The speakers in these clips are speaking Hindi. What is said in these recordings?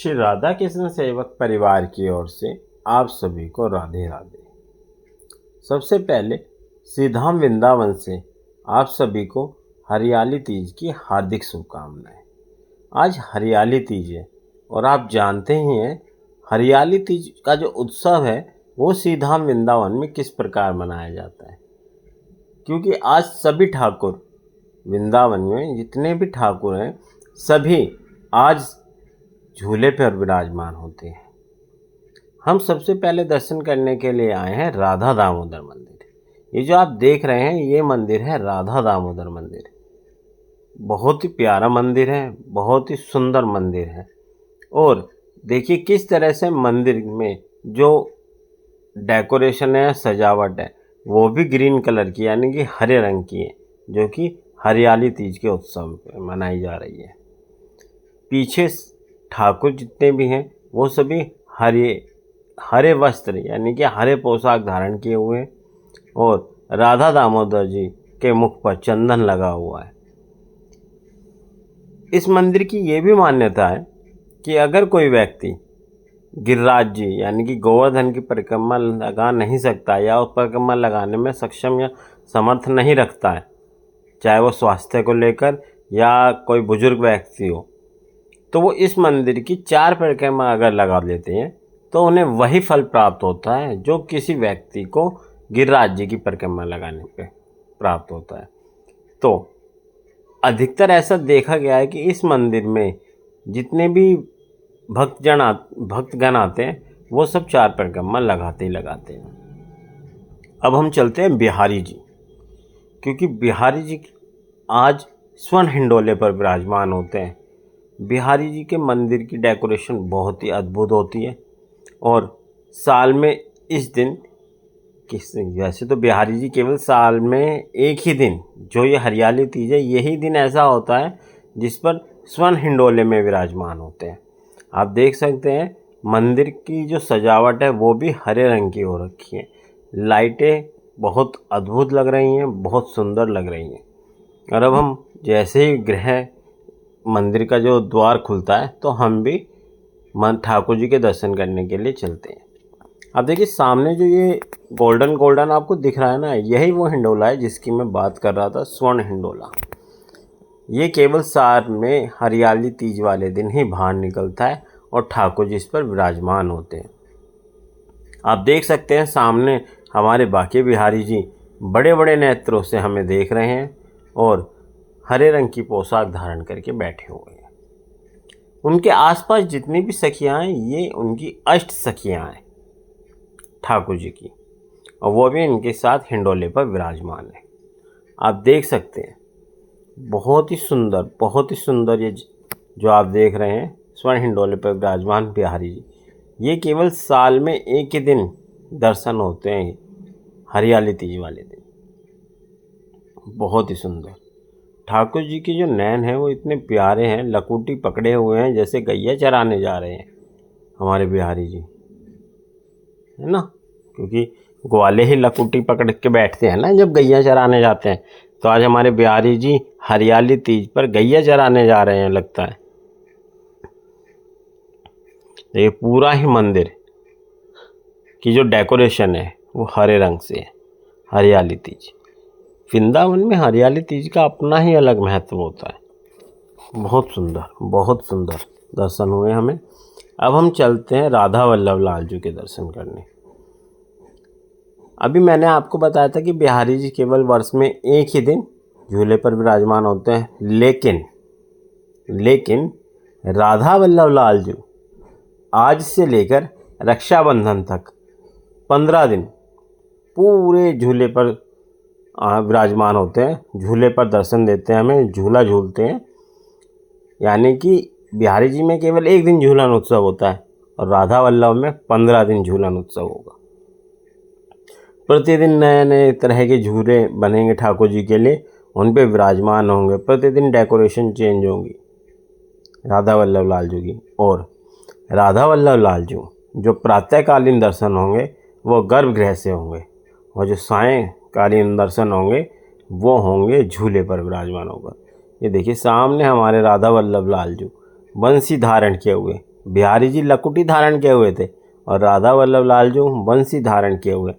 श्री राधा कृष्ण सेवक परिवार की ओर से आप सभी को राधे राधे। सबसे पहले श्रीधाम वृंदावन से आप सभी को हरियाली तीज की हार्दिक शुभकामनाएं। आज हरियाली तीज है और आप जानते ही हैं हरियाली तीज का जो उत्सव है वो श्रीधाम वृंदावन में किस प्रकार मनाया जाता है, क्योंकि आज सभी ठाकुर वृंदावन में जितने भी ठाकुर हैं सभी आज झूले पर विराजमान होते हैं। हम सबसे पहले दर्शन करने के लिए आए हैं राधा दामोदर मंदिर। ये जो आप देख रहे हैं ये मंदिर है राधा दामोदर मंदिर। बहुत ही प्यारा मंदिर है, बहुत ही सुंदर मंदिर है। और देखिए किस तरह से मंदिर में जो डेकोरेशन है, सजावट है, वो भी ग्रीन कलर की यानी कि हरे रंग की है, जो कि हरियाली तीज के उत्सव पे मनाई जा रही है। पीछे ठाकुर जितने भी हैं वो सभी हरे वस्त्र यानी कि हरे पोशाक धारण किए हुए हैं और राधा दामोदर जी के मुख पर चंदन लगा हुआ है। इस मंदिर की ये भी मान्यता है कि अगर कोई व्यक्ति गिरिराज जी यानी कि गोवर्धन की परिक्रमा लगा नहीं सकता या उस परिक्रमा लगाने में सक्षम या समर्थ नहीं रखता है, चाहे वो स्वास्थ्य को लेकर या कोई बुजुर्ग व्यक्ति हो, तो वो इस मंदिर की 4 परिक्रमा अगर लगा लेते हैं तो उन्हें वही फल प्राप्त होता है जो किसी व्यक्ति को गिरिराज जी की परिक्रमा लगाने पे प्राप्त होता है। तो अधिकतर ऐसा देखा गया है कि इस मंदिर में जितने भी भक्तगण आते हैं वो सब 4 परिक्रमा लगाते ही लगाते हैं। अब हम चलते हैं बिहारी जी, क्योंकि बिहारी जी आज स्वर्ण हिंडोले पर विराजमान होते हैं। बिहारी जी के मंदिर की डेकोरेशन बहुत ही अद्भुत होती है और साल में इस दिन वैसे तो बिहारी जी केवल साल में एक ही दिन जो ये हरियाली तीज है यही दिन ऐसा होता है जिस पर स्वर्ण हिंडोले में विराजमान होते हैं। आप देख सकते हैं मंदिर की जो सजावट है वो भी हरे रंग की हो रखी है। लाइटें बहुत अद्भुत लग रही हैं, बहुत सुंदर लग रही हैं। और अब हम जैसे ही मंदिर का जो द्वार खुलता है तो हम भी ठाकुर जी के दर्शन करने के लिए चलते हैं। अब देखिए सामने जो ये गोल्डन आपको दिख रहा है ना, यही वो हिंडोला है जिसकी मैं बात कर रहा था, स्वर्ण हिंडोला। ये केवल साल में हरियाली तीज वाले दिन ही बाहर निकलता है और ठाकुर जी इस पर विराजमान होते हैं। आप देख सकते हैं सामने हमारे बाकी बिहारी जी बड़े बड़े नेत्रों से हमें देख रहे हैं और हरे रंग की पोशाक धारण करके बैठे हुए हैं। उनके आसपास जितनी भी सखियाँ हैं ये उनकी अष्ट सखियाँ हैं ठाकुर जी की, और वो भी इनके साथ हिंडोले पर विराजमान है। आप देख सकते हैं बहुत ही सुंदर ये जो आप देख रहे हैं स्वर्ण हिंडोले पर विराजमान बिहारी जी, ये केवल साल में एक ही दिन दर्शन होते हैं हरियाली तीज वाले दिन। बहुत ही सुंदर ठाकुर जी के जो नैन हैं वो इतने प्यारे हैं, लकुटी पकड़े हुए हैं जैसे गैया चराने जा रहे हैं हमारे बिहारी जी, है ना, क्योंकि ग्वाले ही लकुटी पकड़ के बैठते हैं ना जब गैया चराने जाते हैं। तो आज हमारे बिहारी जी हरियाली तीज पर गैया चराने जा रहे हैं लगता है। ये पूरा ही मंदिर की जो डेकोरेशन है वो हरे रंग से है। हरियाली तीज वृंदावन में हरियाली तीज का अपना ही अलग महत्व होता है। बहुत सुंदर दर्शन हुए हमें। अब हम चलते हैं राधा वल्लभ लाल जी के दर्शन करने। अभी मैंने आपको बताया था कि बिहारी जी केवल वर्ष में एक ही दिन झूले पर विराजमान होते हैं, लेकिन राधा वल्लभ लाल जी आज से लेकर रक्षाबंधन तक 15 दिन पूरे झूले पर विराजमान होते हैं। झूले पर दर्शन देते हैं, हमें झूला झूलते हैं। यानी कि बिहारी जी में केवल एक दिन झूलन उत्सव होता है और राधा वल्लभ में 15 दिन झूलन उत्सव होगा। प्रतिदिन नए नए तरह के झूले बनेंगे ठाकुर जी के लिए, उन पे विराजमान होंगे। प्रतिदिन डेकोरेशन चेंज होगी राधा वल्लभ लाल जी की। और राधा वल्लभ लाल जी जो प्रातःकालीन दर्शन होंगे वो गर्भगृह से होंगे और जो सायंकालीन दर्शन होंगे वो होंगे झूले पर विराजमान होगा। ये देखिए सामने हमारे राधा वल्लभ लाल जी बंसी धारण किए हुए बिहारी जी लकुटी धारण किए हुए थे और राधा वल्लभ लाल जो बंसी धारण किए हुए,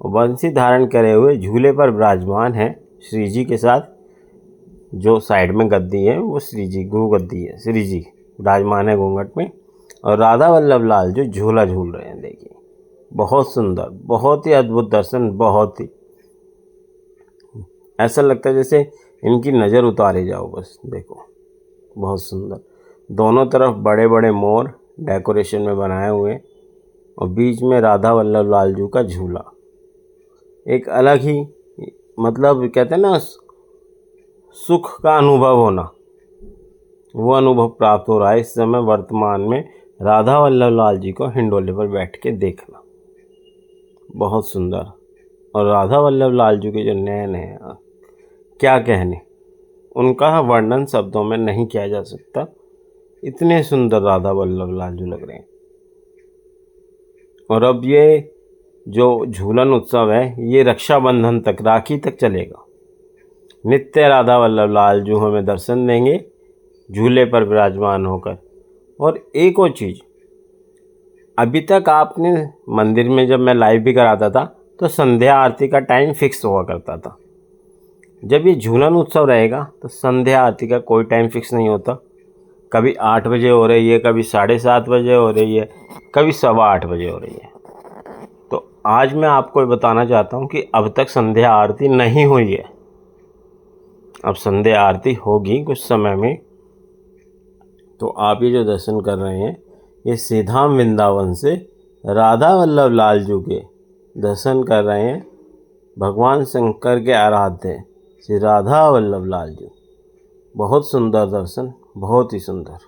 बंसी धारण करे हुए झूले पर विराजमान हैं श्री जी के साथ। जो साइड में गद्दी है वो श्री जी गुरु गद्दी है, श्री जी विराजमान है घूंघट में, और राधा वल्लभ लाल जो झूला झूल रहे हैं। देखिए बहुत सुंदर, बहुत ही अद्भुत दर्शन, बहुत ही ऐसा लगता है जैसे इनकी नज़र उतारे जाओ बस। देखो बहुत सुंदर, दोनों तरफ बड़े बड़े मोर डेकोरेशन में बनाए हुए और बीच में राधा वल्लभ लाल जी का झूला। एक अलग ही मतलब कहते हैं ना सुख का अनुभव होना, वो अनुभव प्राप्त हो रहा है इस समय वर्तमान में राधा वल्लभ लाल जी को हिंडोले पर बैठ के देखना। बहुत सुंदर, और राधा वल्लभ लाल जी के जो नयन हैं क्या कहने, उनका वर्णन शब्दों में नहीं किया जा सकता। इतने सुंदर राधा वल्लभ लाल जी लग रहे हैं। और अब ये जो झूलन उत्सव है ये रक्षाबंधन तक, राखी तक चलेगा। नित्य राधा वल्लभ लाल जी हमें दर्शन देंगे झूले पर विराजमान होकर। और एक और चीज़, अभी तक आपने मंदिर में जब मैं लाइव भी कराता था तो संध्या आरती का टाइम फिक्स हुआ करता था। जब ये झूलन उत्सव रहेगा तो संध्या आरती का कोई टाइम फिक्स नहीं होता। कभी 8 बजे हो रही है, कभी 7:30 बजे हो रही है, कभी 8:15 बजे हो रही है। तो आज मैं आपको बताना चाहता हूँ कि अब तक संध्या आरती नहीं हुई है। अब संध्या आरती होगी कुछ समय में। तो आप ये जो दर्शन कर रहे हैं ये सीधाम वृंदावन से राधा वल्लभ लाल जी के दर्शन कर रहे हैं। भगवान शंकर के आराध्य श्री राधा वल्लभ लाल जी। बहुत सुंदर दर्शन, बहुत ही सुंदर।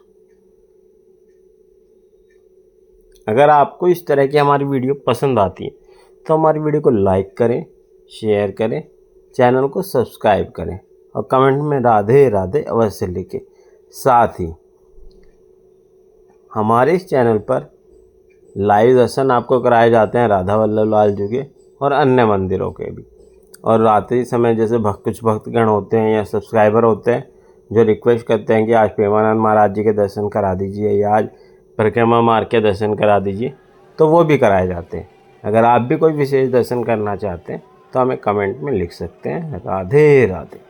अगर आपको इस तरह की हमारी वीडियो पसंद आती है तो हमारी वीडियो को लाइक करें, शेयर करें, चैनल को सब्सक्राइब करें और कमेंट में राधे राधे अवश्य लिखें। साथ ही हमारे इस चैनल पर लाइव दर्शन आपको कराए जाते हैं राधा वल्लभ लाल जी के और अन्य मंदिरों के भी। और रात्रि समय जैसे कुछ भक्तगण होते हैं या सब्सक्राइबर होते हैं जो रिक्वेस्ट करते हैं कि आज प्रेमानंद महाराज जी के दर्शन करा दीजिए या आज परिक्रमा मार्ग के दर्शन करा दीजिए, तो वो भी कराए जाते हैं। अगर आप भी कोई विशेष दर्शन करना चाहते हैं तो हमें कमेंट में लिख सकते हैं। राधे राधे।